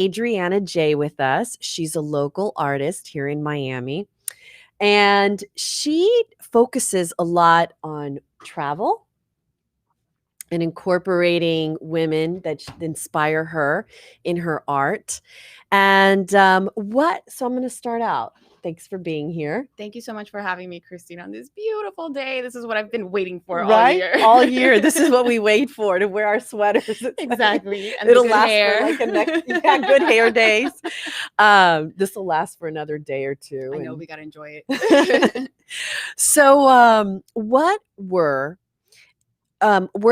Adriana Jay with us. She's a local artist here in Miami, and she focuses a lot on travel and incorporating women that inspire her in her art. And so I'm going to start out. Thanks for being here. Thank you so much for having me, Cristina, on this beautiful day. This is what I've been waiting for all Right? year. All year. This is what we wait for, to wear our sweaters. It's Exactly. Like, And it'll the good last hair. for like good hair days. This will last for another day or two. I know, we got to enjoy it. So what were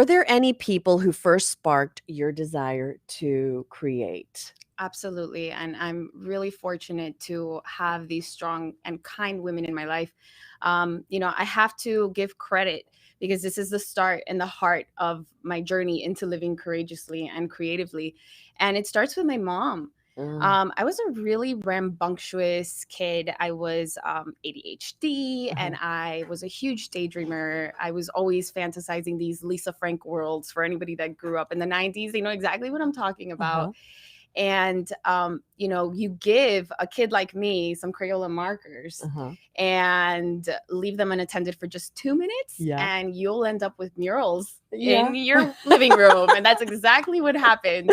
there any people who first sparked your desire to create? Absolutely. And I'm really fortunate to have these strong and kind women in my life. I have to give credit because this is the start and the heart of my journey into living courageously and creatively. And it starts with my mom. I was a really rambunctious kid. I was ADHD and I was a huge daydreamer. I was always fantasizing these Lisa Frank worlds. For anybody that grew up in the 90s, they know exactly what I'm talking about. And you give a kid like me some Crayola markers and leave them unattended for just 2 minutes, and you'll end up with murals in your living room. And that's exactly what happened.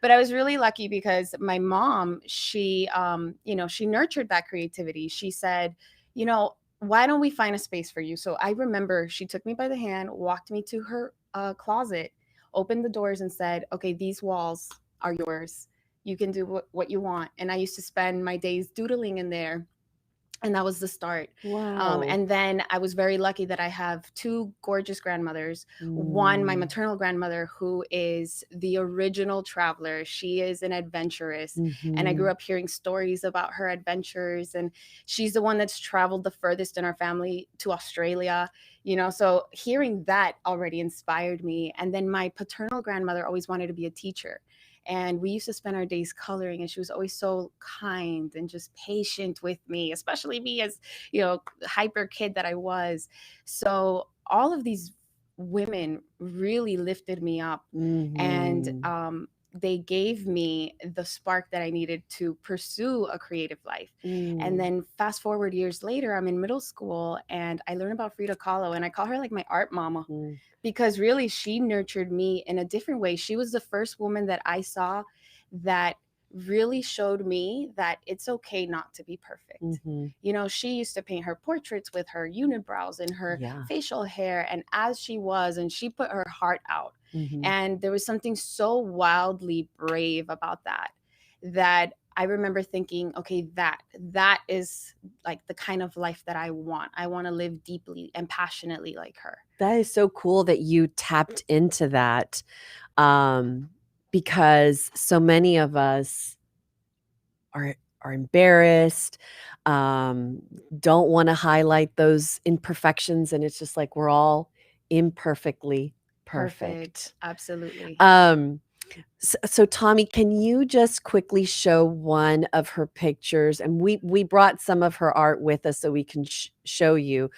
But I was really lucky because my mom, she nurtured that creativity. She said, why don't we find a space for you? So I remember she took me by the hand, walked me to her closet, opened the doors and said, okay, these walls are yours. You can do what you want. And I used to spend my days doodling in there. And that was the start. Wow. And then I was very lucky that I have two gorgeous grandmothers. One, my maternal grandmother, who is the original traveler. She is an adventurous. And I grew up hearing stories about her adventures. And she's the one that's traveled the furthest in our family to Australia. So hearing that already inspired me. And then my paternal grandmother always wanted to be a teacher. And we used to spend our days coloring, and she was always so kind and just patient with me, especially me as, hyper kid that I was. So all of these women really lifted me up, and they gave me the spark that I needed to pursue a creative life. And then fast forward years later, I'm in middle school and I learned about Frida Kahlo, and I call her like my art mama. Because really she nurtured me in a different way. She was the first woman that I saw that really showed me that it's okay not to be perfect. She used to paint her portraits with her unibrows and her facial hair, and as she was, and she put her heart out. And there was something so wildly brave about that I remember thinking, okay, that is like the kind of life that I want. I want to live deeply and passionately like her. That is so cool that you tapped into that, because so many of us are embarrassed, don't want to highlight those imperfections, and it's just like we're all imperfectly perfect. Absolutely. So Tommy, can you just quickly show one of her pictures? And we brought some of her art with us so we can show you.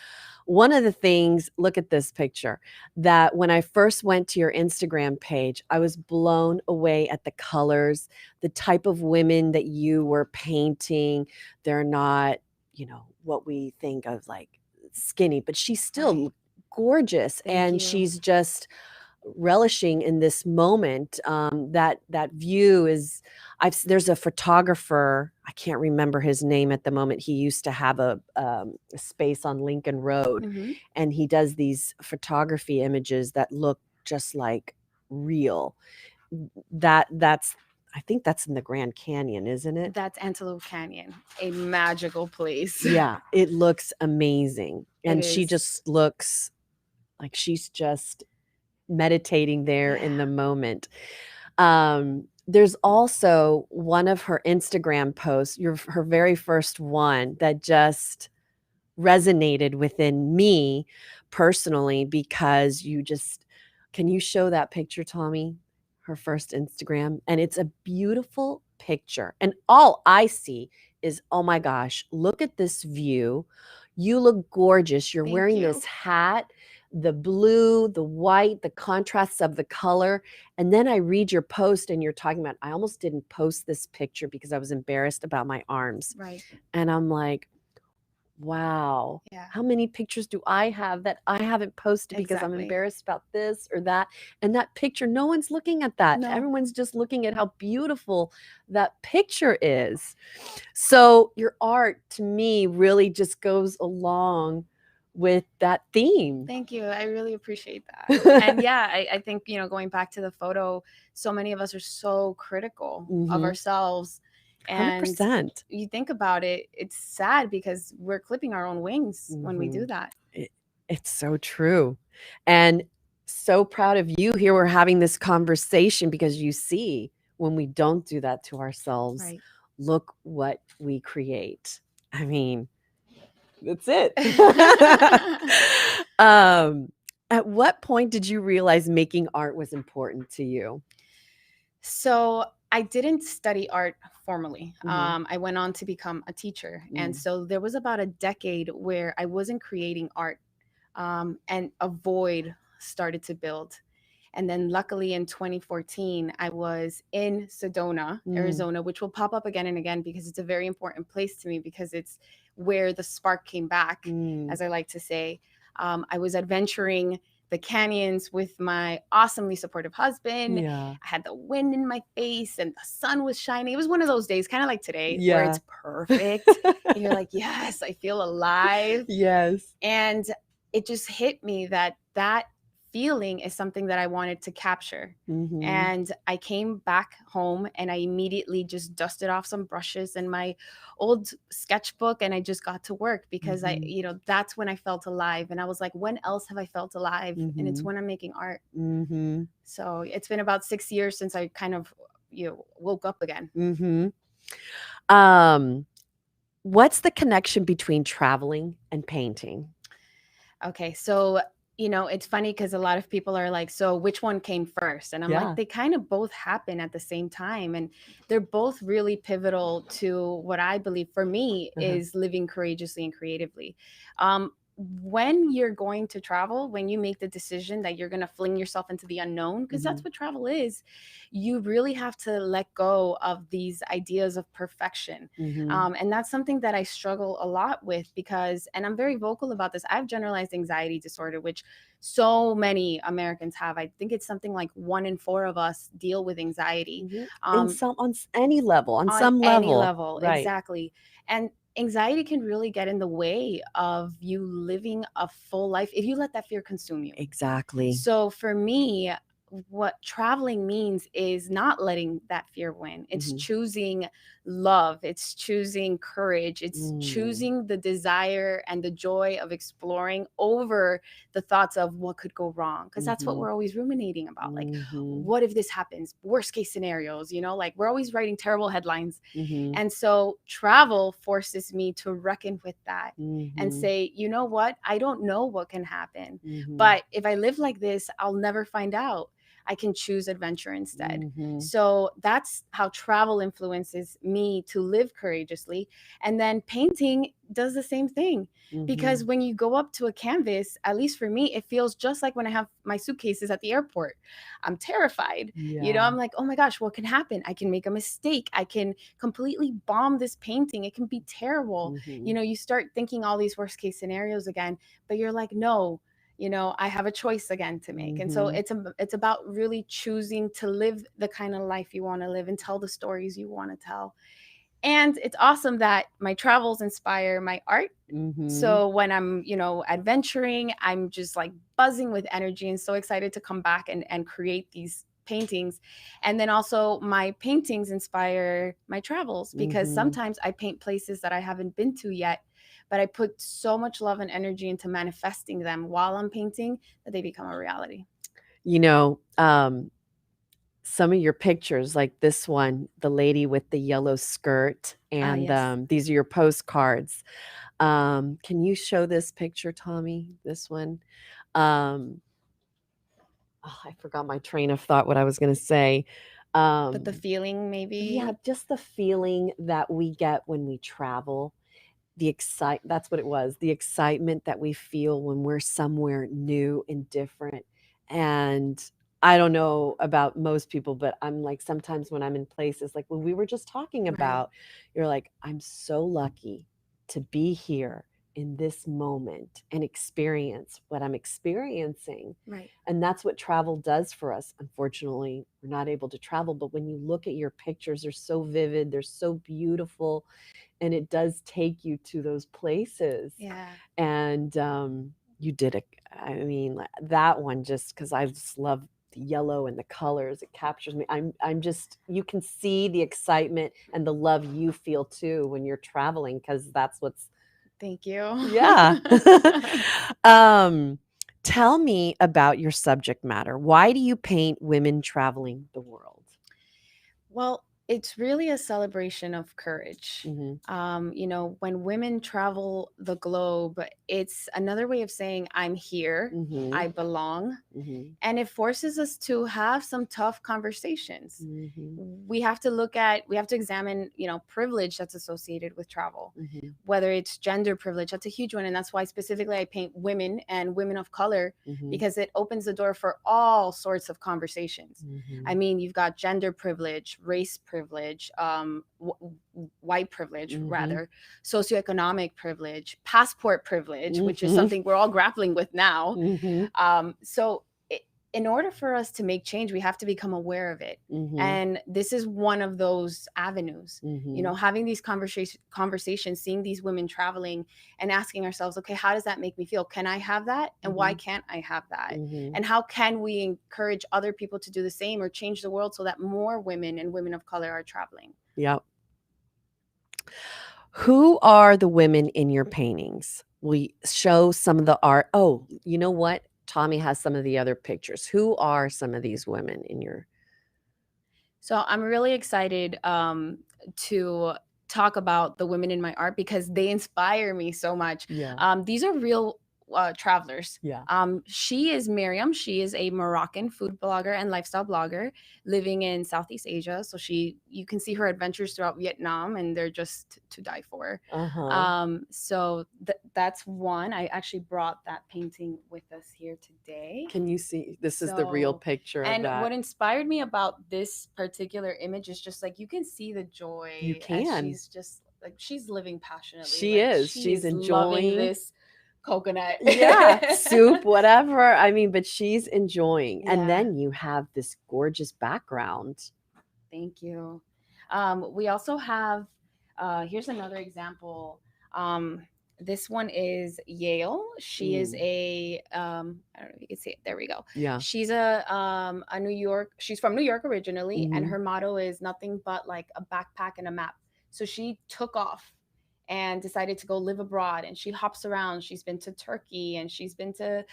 One of the things, look at this picture, that when I first went to your Instagram page, I was blown away at the colors, the type of women that you were painting. They're not, what we think of like skinny, but she's still gorgeous. Thank you. She's just relishing in this moment. That view is, there's a photographer, I can't remember his name at the moment. He used to have a space on Lincoln Road, and he does these photography images that look just like real. I think that's in the Grand Canyon, isn't it? That's Antelope Canyon, a magical place. Yeah, it looks amazing. And she just looks like she's just meditating there in the moment. There's also one of her Instagram posts, her very first one, that just resonated within me personally, because can you show that picture, Tommy? Her first Instagram, and it's a beautiful picture. And all I see is, oh my gosh, look at this view. You look gorgeous. You're wearing this hat. the blue, the white, the contrasts of the color. And then I read your post and you're talking about, I almost didn't post this picture because I was embarrassed about my arms. Right. And I'm like, wow, how many pictures do I have that I haven't posted because I'm embarrassed about this or that? And that picture, no one's looking at that. No. Everyone's just looking at how beautiful that picture is. So your art, to me, really just goes along with that theme. Thank you. I really appreciate that. And yeah, I think, going back to the photo, so many of us are so critical of ourselves. And 100%. You think about it, it's sad because we're clipping our own wings when we do that. It's so true. And so proud of you. Here we're having this conversation because you see, when we don't do that to ourselves, look what we create. I mean, that's it. At what point did you realize making art was important to you? So I didn't study art formally. I went on to become a teacher. And so there was about a decade where I wasn't creating art, and a void started to build. And then luckily in 2014, I was in Sedona, Arizona, which will pop up again and again because it's a very important place to me because it's where the spark came back, as I like to say. I was adventuring the canyons with my awesomely supportive husband. I had the wind in my face and the sun was shining. It was one of those days, kind of like today, where it's perfect. And you're like, yes, I feel alive. Yes. And it just hit me that feeling is something that I wanted to capture. And I came back home and I immediately just dusted off some brushes and my old sketchbook and I just got to work because that's when I felt alive. And I was like, when else have I felt alive? And it's when I'm making art. So it's been about 6 years since I kind of woke up again. What's the connection between traveling and painting? Okay, so it's funny because a lot of people are like, so which one came first? And I'm like, they kind of both happen at the same time. And they're both really pivotal to what I believe for me is living courageously and creatively. When you're going to travel, when you make the decision that you're going to fling yourself into the unknown, because that's what travel is, you really have to let go of these ideas of perfection. And that's something that I struggle a lot with because, and I'm very vocal about this, I have generalized anxiety disorder, which so many Americans have. I think it's something like 1 in 4 of us deal with anxiety. On any level, on some level. Any level, right. Exactly. And anxiety can really get in the way of you living a full life if you let that fear consume you. Exactly. So for me, what traveling means is not letting that fear win. It's choosing love. It's choosing courage. It's choosing the desire and the joy of exploring over the thoughts of what could go wrong. Because that's what we're always ruminating about. Like, what if this happens? Worst case scenarios, like we're always writing terrible headlines. And so travel forces me to reckon with that and say, you know what? I don't know what can happen. But if I live like this, I'll never find out. I can choose adventure instead. So that's how travel influences me to live courageously. And then painting does the same thing. Because when you go up to a canvas, at least for me, it feels just like when I have my suitcases at the airport. I'm terrified. I'm like, oh my gosh, what can happen? I can make a mistake. I can completely bomb this painting. It can be terrible. You start thinking all these worst case scenarios again, but you're like, no, I have a choice again to make. And so it's about really choosing to live the kind of life you want to live and tell the stories you want to tell. And it's awesome that my travels inspire my art. So when I'm, adventuring, I'm just like buzzing with energy and so excited to come back and create these paintings. And then also my paintings inspire my travels because sometimes I paint places that I haven't been to yet, but I put so much love and energy into manifesting them while I'm painting that they become a reality. Some of your pictures, like this one, the lady with the yellow skirt, and these are your postcards. Can you show this picture, Tommy? This one. I forgot my train of thought, what I was going to say. But the feeling, maybe? Yeah, just the feeling that we get when we travel. that's what it was, the excitement that we feel when we're somewhere new and different. And I don't know about most people, but I'm like, sometimes when I'm in places like when we were just talking about, you're like, I'm so lucky to be here in this moment and experience what I'm experiencing. Right. And that's what travel does for us. Unfortunately, we're not able to travel, but when you look at your pictures, they're so vivid, they're so beautiful, and it does take you to those places. Yeah. And you did it. I mean, that one, just because I just love the yellow and the colors, it captures me. I'm just, you can see the excitement and the love you feel too when you're traveling, because that's what's. Thank you. Yeah. Tell me about your subject matter. Why do you paint women traveling the world? Well, it's really a celebration of courage. Mm-hmm. When women travel the globe, it's another way of saying I'm here, Mm-hmm. I belong. Mm-hmm. And it forces us to have some tough conversations. Mm-hmm. We have to examine, privilege that's associated with travel, Mm-hmm. whether it's gender privilege. That's a huge one. And that's why specifically I paint women and women of color, Mm-hmm. because it opens the door for all sorts of conversations. Mm-hmm. I mean, you've got gender privilege, race privilege, white privilege, Mm-hmm. rather, socioeconomic privilege, passport privilege, which is Mm-hmm. something we're all grappling with now. Mm-hmm. So in order for us to make change, we have to become aware of it. Mm-hmm. And this is one of those avenues. Mm-hmm. Having these conversations, seeing these women traveling and asking ourselves, okay, how does that make me feel? Can I have that? And why can't I have that? Mm-hmm. And how can we encourage other people to do the same or change the world so that more women and women of color are traveling? Yep. Who are the women in your paintings? We show some of the art. Oh, you know what? Tommy has some of the other pictures. Who are some of these women in your? So I'm really excited to talk about the women in my art because they inspire me so much. Yeah. These are real travelers. Yeah. She is Miriam. She is a Moroccan food blogger and lifestyle blogger living in Southeast Asia. So you can see her adventures throughout Vietnam, and they're just to die for. So that's one. I actually brought that painting with us here today. Can you see? This is the real picture of And that. what inspired me about this particular image is just like you can see the joy. You can. She's just like she's living passionately. She is. She's enjoying this coconut. Yeah, soup, whatever. I mean, but she's enjoying. Yeah. And then you have this gorgeous background. Thank you. We also have, here's another example. This one is Yale. She is a, I don't know if you can see it. There we go. Yeah. She's she's from New York originally, and her motto is nothing but like a backpack and a map. So she took off and decided to go live abroad, and she hops around. She's been to Turkey, and she's been to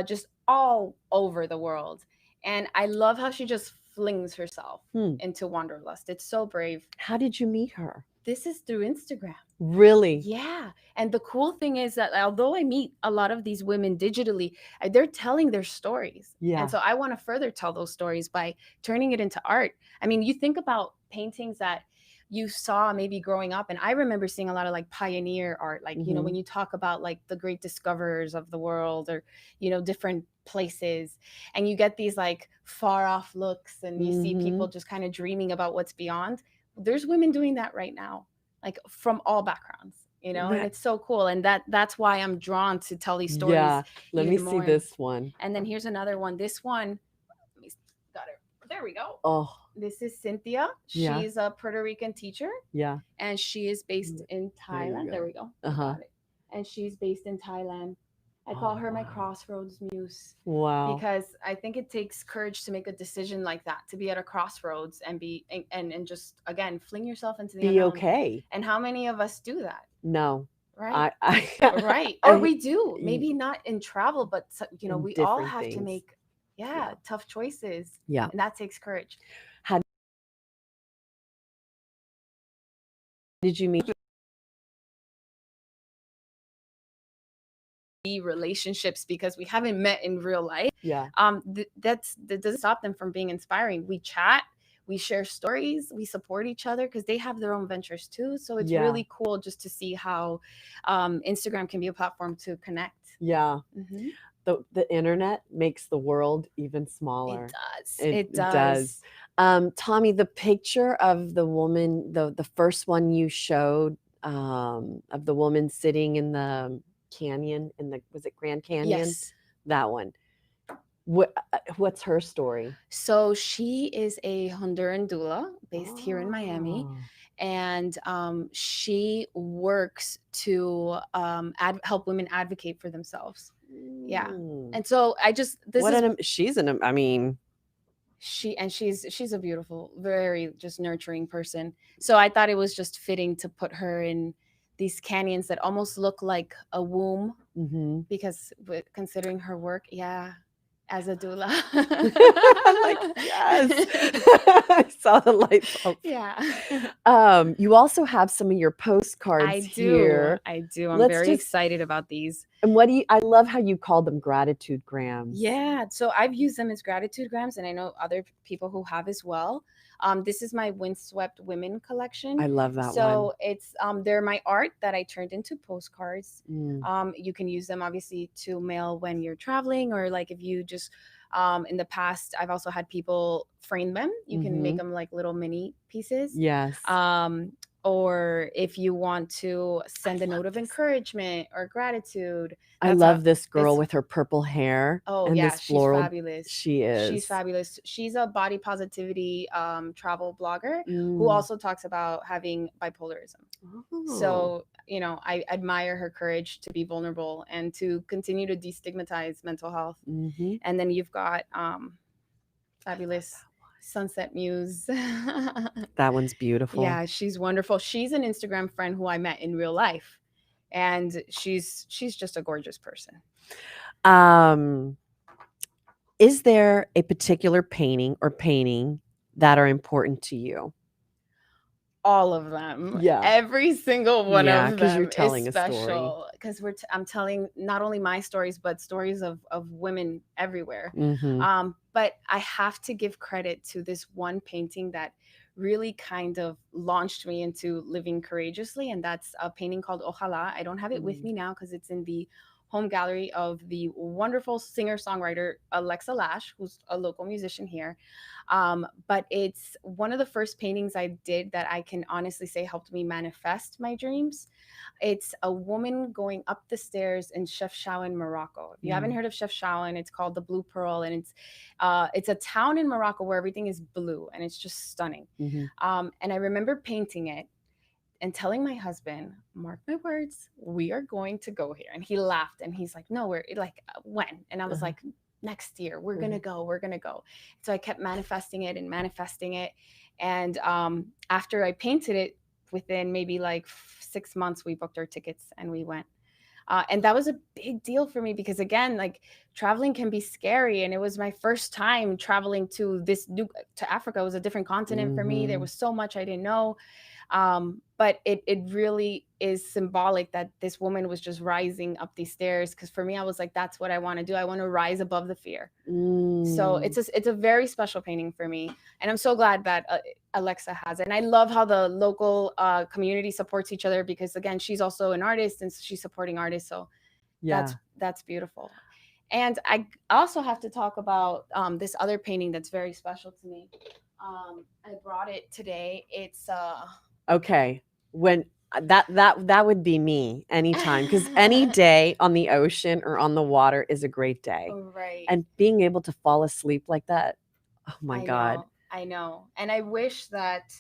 just all over the world. And I love how she just flings herself into wanderlust. It's so brave. How did you meet her? This is through Instagram. Really? Yeah. And the cool thing is that although I meet a lot of these women digitally, they're telling their stories. Yeah. And so I want to further tell those stories by turning it into art. I mean, you think about paintings that you saw maybe growing up, and I remember seeing a lot of like pioneer art, like when you talk about like the great discoverers of the world, or different places, and you get these like far off looks, and you see people just kind of dreaming about what's beyond. There's women doing that right now, like from all backgrounds, and it's so cool. And that's why I'm drawn to tell these stories. Yeah. Let me see this one. And then here's another one. This one, got her. There we go. Oh, this is Cynthia. Yeah. She's a Puerto Rican teacher. Yeah. And she is based in Thailand. There we go. And she's based in Thailand. I call her my crossroads muse. Wow. Because I think it takes courage to make a decision like that, to be at a crossroads and be and just again fling yourself into the unknown. Okay. And how many of us do that? No. Right. Right. Or we do. Maybe not in travel, but we all have things. to make tough choices. Yeah. And that takes courage. How did you meet? Relationships, because we haven't met in real life. Yeah. That doesn't stop them from being inspiring. We chat, we share stories, we support each other because they have their own ventures too. So it's Yeah. really cool just to see how Instagram can be a platform to connect. Yeah. Mm-hmm. The internet makes the world even smaller. It does. Tommy, the picture of the woman, the first one you showed, of the woman sitting in the canyon, was it Grand Canyon? Yes. That one. What's her story? So she is a Honduran doula based here in Miami, and she works to help women advocate for themselves. Yeah, and so she's a beautiful, very just nurturing person. So I thought it was just fitting to put her in these canyons that almost look like a womb, because considering her work, as a doula. I'm like, yes. I saw the light bulb. Yeah. You also have some of your postcards here. I do. I'm very excited about these. And I love how you call them gratitude grams. Yeah. So I've used them as gratitude grams, and I know other people who have as well. This is my Windswept Women collection. I love that one. So it's they're my art that I turned into postcards. You can use them obviously to mail when you're traveling, or like if you just in the past, I've also had people frame them. You can make them like little mini pieces. Yes. Or if you want to send a note of encouragement or gratitude. I love this girl with her purple hair. Oh, yeah, she's fabulous. She is. She's fabulous. She's a body positivity travel blogger who also talks about having bipolarism. So, I admire her courage to be vulnerable and to continue to destigmatize mental health. And then you've got fabulous Sunset Muse. That one's beautiful. Yeah, she's wonderful. She's an Instagram friend who I met in real life, and she's just a gorgeous person. Is there a particular painting or painting that are important to you? All of them. Yeah. Every single one of them because you're telling is special. Because I'm telling not only my stories, but stories of women everywhere. But I have to give credit to this one painting that really kind of launched me into living courageously. And that's a painting called Ohala. I don't have it with me now because it's in the home gallery of the wonderful singer-songwriter Alexa Lash, who's a local musician here. But it's one of the first paintings I did that I can honestly say helped me manifest my dreams. It's a woman going up the stairs in Chefchaouen, Morocco. If you haven't heard of Chefchaouen, it's called the Blue Pearl, and it's a town in Morocco where everything is blue, and it's just stunning. And I remember painting it and telling my husband, mark my words, we are going to go here. And he laughed and he's like, no, we're like, when? And I was like, next year, we're going to go. So I kept manifesting it. And after I painted it, within maybe like 6 months, we booked our tickets and we went. And that was a big deal for me because, again, like traveling can be scary. And it was my first time traveling to Africa. It was a different continent for me. There was so much I didn't know. But it really is symbolic that this woman was just rising up these stairs. Because for me, I was like, that's what I want to do. I want to rise above the fear. So it's a very special painting for me. And I'm so glad that Alexa has it. And I love how the local community supports each other because, again, she's also an artist and she's supporting artists. So that's beautiful. And I also have to talk about this other painting that's very special to me. I brought it today. It's okay. When that would be me anytime, because any day on the ocean or on the water is a great day. Right. And being able to fall asleep like that, oh my God. I know. And I wish that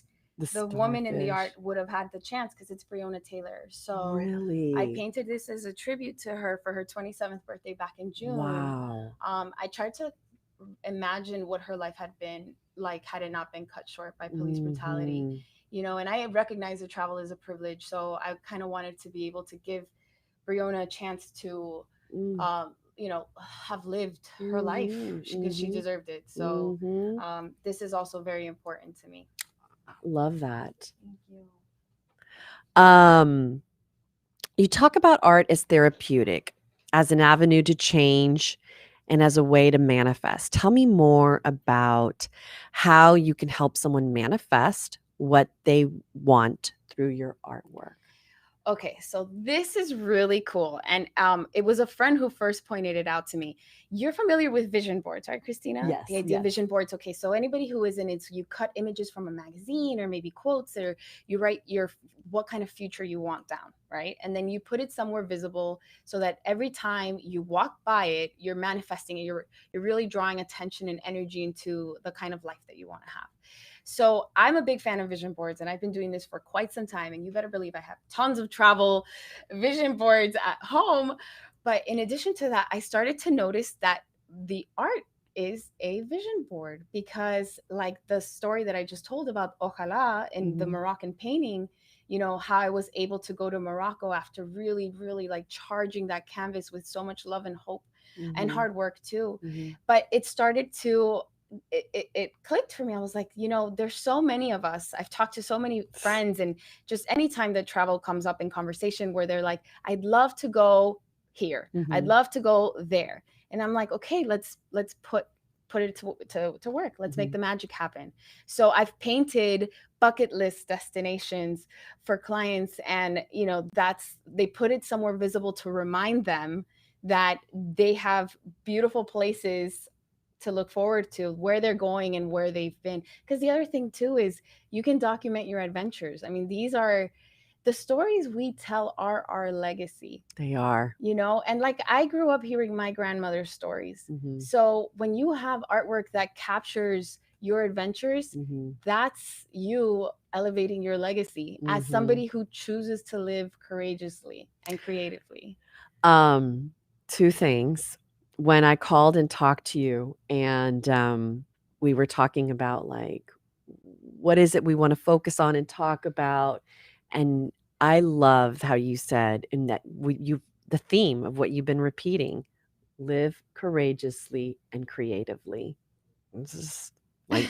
the woman in the art would have had the chance because it's Breonna Taylor. So really, I painted this as a tribute to her for her 27th birthday back in June. Wow. I tried to imagine what her life had been like had it not been cut short by police brutality. And I recognize that travel is a privilege. So I kind of wanted to be able to give Breonna a chance to, have lived her life because she deserved it. So this is also very important to me. Love that. Thank you. You talk about art as therapeutic, as an avenue to change and as a way to manifest. Tell me more about how you can help someone manifest what they want through your artwork. Okay, so this is really cool. And it was a friend who first pointed it out to me. You're familiar with vision boards, right, Christina? Yes, The idea of yes. vision boards. Okay, so anybody who isn't, it's you cut images from a magazine or maybe quotes, or you write your what kind of future you want down, right? And then you put it somewhere visible so that every time you walk by it, you're manifesting it. You're really drawing attention and energy into the kind of life that you want to have. So I'm a big fan of vision boards, and I've been doing this for quite some time. And you better believe I have tons of travel vision boards at home. But in addition to that, I started to notice that the art is a vision board, because like the story that I just told about Ohala and the Moroccan painting, how I was able to go to Morocco after really, really like charging that canvas with so much love and hope and hard work too. But it started to it clicked for me. I was like, there's so many of us. I've talked to so many friends, and just anytime that travel comes up in conversation where they're like, I'd love to go here. I'd love to go there. And I'm like, okay, let's put it to work. Let's make the magic happen. So I've painted bucket list destinations for clients, and they put it somewhere visible to remind them that they have beautiful places to look forward to, where they're going and where they've been. Because the other thing too is you can document your adventures. I mean, these are the stories we tell, are our legacy. They are. And like I grew up hearing my grandmother's stories. So when you have artwork that captures your adventures, that's you elevating your legacy as somebody who chooses to live courageously and creatively. Two things. When I called and talked to you, and we were talking about like what is it we want to focus on and talk about, and I loved how you said, in that the theme of what you've been repeating: live courageously and creatively. This is like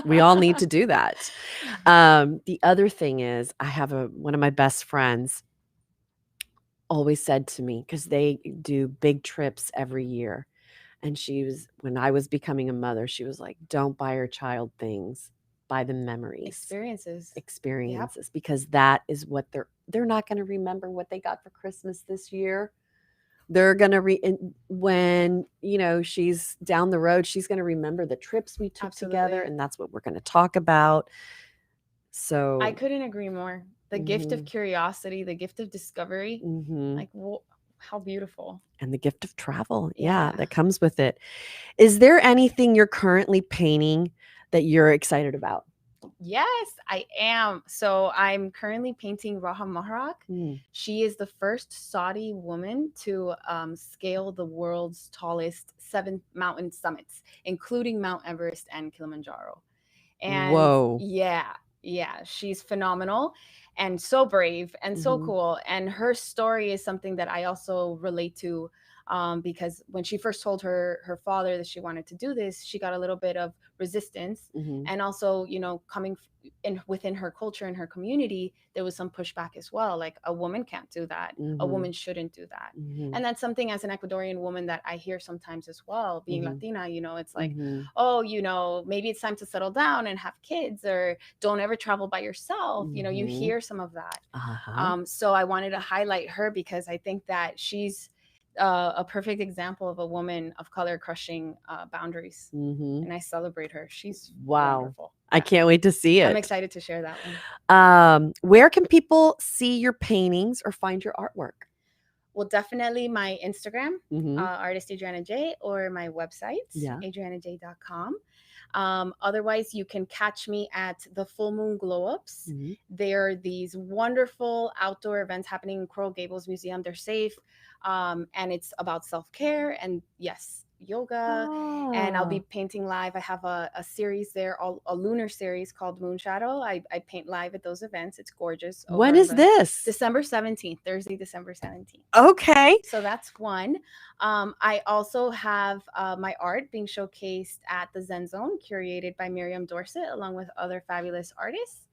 we all need to do that. The other thing is, I have one of my best friends always said to me, because they do big trips every year, and when I was becoming a mother, she was like, don't buy your child things, buy them memories, experiences, because that is what they're not going to remember what they got for Christmas this year. They're going to when she's down the road, she's going to remember the trips we took together, and that's what we're going to talk about. So I couldn't agree more. The gift of curiosity, the gift of discovery, like how beautiful. And the gift of travel, that comes with it. Is there anything you're currently painting that you're excited about? Yes, I am. So I'm currently painting Raha Mahrak. She is the first Saudi woman to scale the world's tallest 7 mountain summits, including Mount Everest and Kilimanjaro. And whoa. Yeah, she's phenomenal and so brave and so cool. And her story is something that I also relate to, because when she first told her father that she wanted to do this, she got a little bit of resistance. And also, coming within her culture and her community, there was some pushback as well. Like, a woman can't do that. A woman shouldn't do that. And that's something, as an Ecuadorian woman, that I hear sometimes as well, being Latina, it's like, oh, maybe it's time to settle down and have kids, or don't ever travel by yourself. You hear some of that. So I wanted to highlight her, because I think that she's a perfect example of a woman of color crushing boundaries. And I celebrate her. She's wonderful. I can't wait to see it. I'm excited to share that one. Where can people see your paintings or find your artwork? Well, definitely my Instagram, artist Adriana Jay, or my website, adrianajay.com. Otherwise, you can catch me at the Full Moon Glow Ups. There are these wonderful outdoor events happening in Coral Gables Museum. They're safe, and it's about self-care and, yes, yoga. And I'll be painting live. I have a series there, a lunar series called Moon Shadow. I paint live at those events. It's gorgeous. When is this? December 17th, Thursday, December 17th. Okay. So that's one. I also have my art being showcased at the Zen Zone, curated by Miriam Dorset, along with other fabulous artists.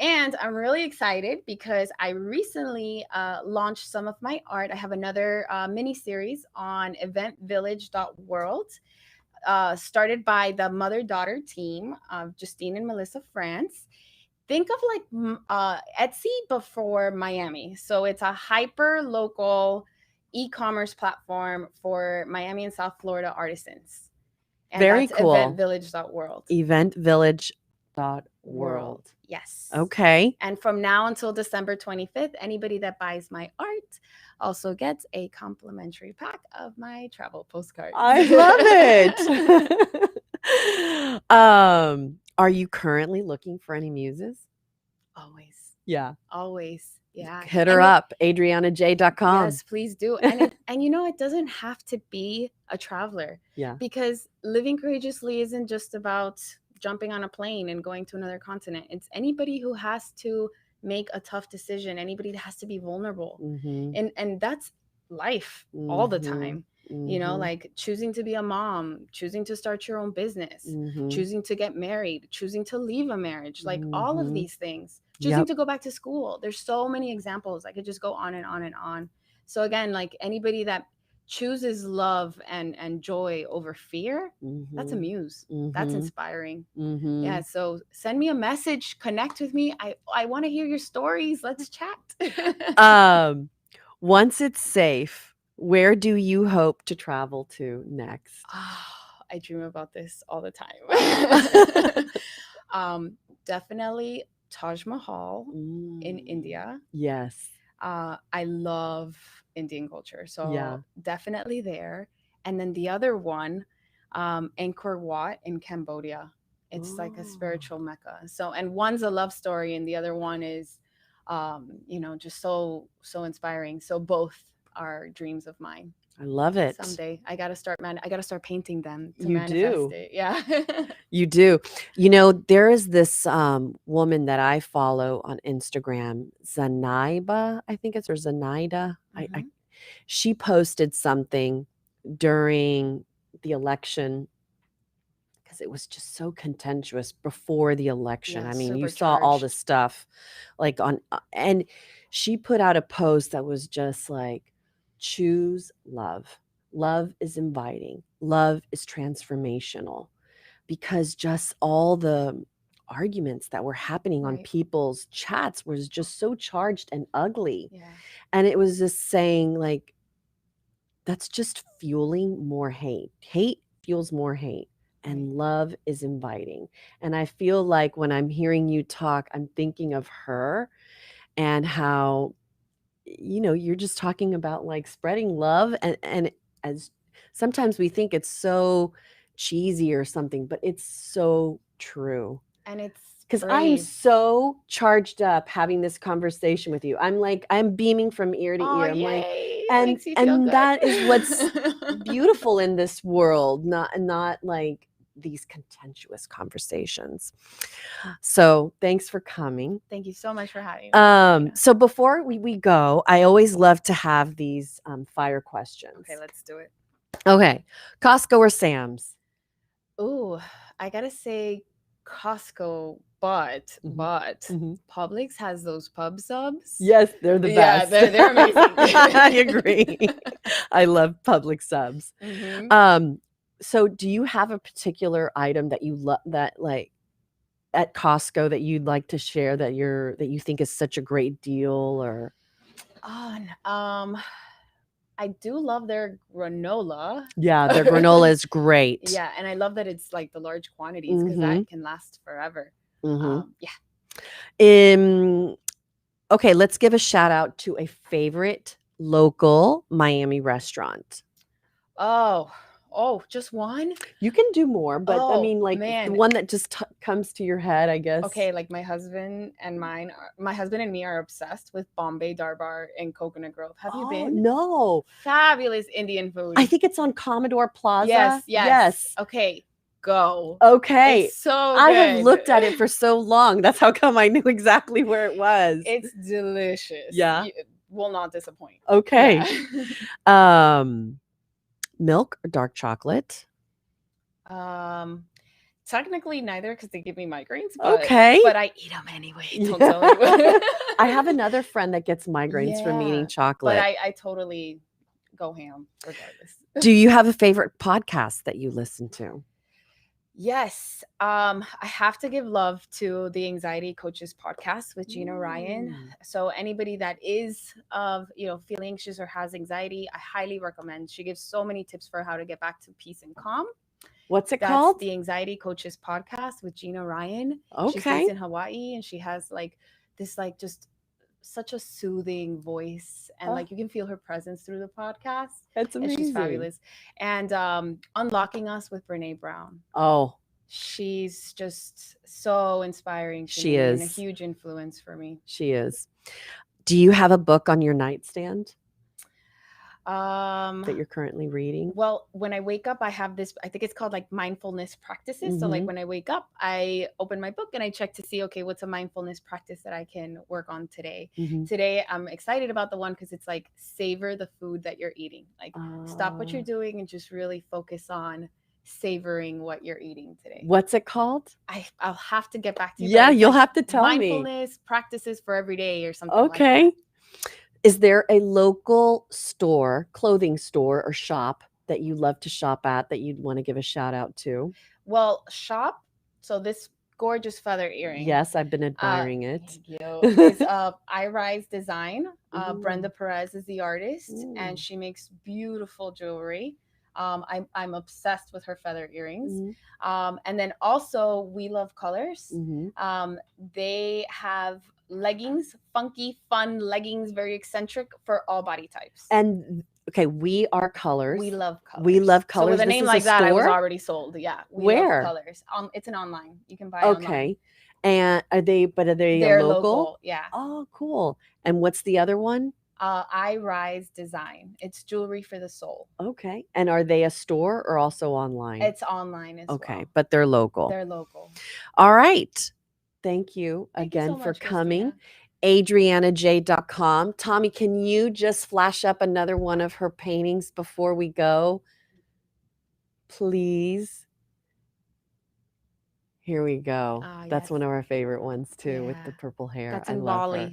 And I'm really excited because I recently launched some of my art. I have another mini series on eventvillage.world, started by the mother-daughter team of Justine and Melissa France. Think of like Etsy before Miami. So it's a hyper local e-commerce platform for Miami and South Florida artisans. And Very that's cool. eventvillage.world. Eventvillage.world. Yes. Okay. And from now until December 25th, anybody that buys my art also gets a complimentary pack of my travel postcards. I love it. Are you currently looking for any muses? Always. Yeah. Always. Yeah. Hit her up, adrianajay.com. Yes, please do. And it doesn't have to be a traveler. Yeah. Because living courageously isn't just about jumping on a plane and going to another continent. It's anybody who has to make a tough decision, anybody that has to be vulnerable. And that's life all the time. You know, like choosing to be a mom, choosing to start your own business, choosing to get married, choosing to leave a marriage, like all of these things, choosing to go back to school. There's so many examples. I could just go on and on and on. So again, like anybody that chooses love and joy over fear, that's a muse. That's inspiring. Yeah. So send me a message, connect with me. I want to hear your stories. Let's chat. Once it's safe, where do you hope to travel to next? I dream about this all the time. Definitely Taj Mahal in India. Yes. I love Indian culture, so definitely there. And then the other one, Angkor Wat in Cambodia. It's like a spiritual mecca. So, and one's a love story, and the other one is, just so inspiring. So both are dreams of mine. I love it. Someday I gotta start painting them to You manifest do. it. Yeah. You do. You know, there is this woman that I follow on Instagram, Zanaiba, I think it's, or Zanaida. She posted something during the election because it was just so contentious before the election. I mean, you saw all the stuff like on, and she put out a post that was just like, choose love. Love is inviting. Love is transformational, because just all the arguments that were happening on people's chats was just so charged and ugly. And it was just saying like, that's just fueling more hate. Hate fuels more hate. And love is inviting. And I feel like when I'm hearing you talk, I'm thinking of her and how, you're just talking about like spreading love. And as sometimes we think it's so cheesy or something, but it's so true. And it's because I'm so charged up having this conversation with you. I'm beaming from ear to ear. I'm like, and that is what's beautiful in this world, not like these contentious conversations. So thanks for coming. Thank you so much for having me. So before we go, I always love to have these fire questions. Okay, let's do it. Okay. Costco or Sam's? Ooh, I gotta say Costco, but Publix has those pub subs. Yes, they're the best. Yeah, they're amazing. I agree. I love Publix subs. So do you have a particular item that you love, that like at Costco, that you'd like to share, that you think is such a great deal? Or I do love their granola. Yeah, their granola is great. Yeah, and I love that it's like the large quantities, because that can last forever. Okay, let's give a shout out to a favorite local Miami restaurant. Oh, just one? You can do more, but I mean, like, the one that just comes to your head, I guess. Okay, like my husband and me are obsessed with Bombay Darbar in Coconut Grove. Have you been? No. Fabulous Indian food. I think it's on Commodore Plaza. Yes. Okay, go. Okay. It's so good. I have looked at it for so long. That's how come I knew exactly where it was. It's delicious. Yeah. You will not disappoint. Okay. Milk or dark chocolate? Technically neither, because they give me migraines. Okay. But I eat them anyway. Don't tell anyone. I have another friend that gets migraines from eating chocolate. But I totally go ham regardless. Do you have a favorite podcast that you listen to? Yes. I have to give love to the Anxiety Coaches podcast with Gina Ryan. So anybody that is feeling anxious or has anxiety, I highly recommend. She gives so many tips for how to get back to peace and calm. What's it called? The Anxiety Coaches podcast with Gina Ryan. Okay. She's based in Hawaii, and she has just such a soothing voice, and you can feel her presence through the podcast. That's amazing. And she's fabulous. And Unlocking Us with Brene Brown. Oh, she's just so inspiring. She is. And a huge influence for me. She is. Do you have a book on your nightstand that you're currently reading? Well, when I wake up, I have this, I think it's called mindfulness practices. So when I wake up, I open my book and I check to see, okay, what's a mindfulness practice that I can work on today? Today, I'm excited about the one because it's savor the food that you're eating. Stop what you're doing and just really focus on savoring what you're eating today. What's it called? I'll have to get back to you. Yeah, you'll have to tell me. Mindfulness practices for every day or something. Okay. Like that. Is there a local store, clothing store or shop that you love to shop at that you'd want to give a shout out to? Well, shop. So this gorgeous feather earring. Yes, I've been admiring it. Thank you. It's I Rise Design. Brenda Perez is the artist, and she makes beautiful jewelry. I'm obsessed with her feather earrings. And then also We Love Colors. They have leggings, funky, fun leggings, very eccentric for all body types. And okay, We Are Colors. We Love Colors. We Love Colors. So with a name like that, I was already sold. Yeah. Where? Love Colors. It's an online. You can buy it online. And are they They're local? Local? Yeah. Oh, cool. And what's the other one? I Rise Design. It's jewelry for the soul. Okay. And are they a store or also online? It's online as well. Okay, but they're local. They're local. All right. Thank you again so for much, coming. Cristina. AdrianaJay.com. Tommy, can you just flash up another one of her paintings before we go? Please. Here we go. That's yes. one of our favorite ones too, with the purple hair. That's I in love Bali. her.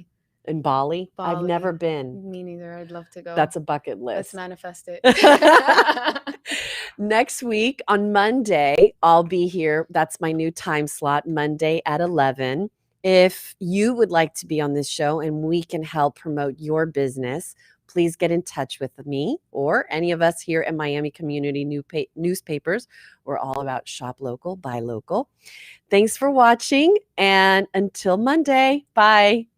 In Bali? I've never been. Me neither. I'd love to go. That's a bucket list. Let's manifest it. Next week on Monday, I'll be here. That's my new time slot, Monday at 11. If you would like to be on this show and we can help promote your business, please get in touch with me or any of us here at Miami Community Newspapers. We're all about shop local, buy local. Thanks for watching, and until Monday, bye.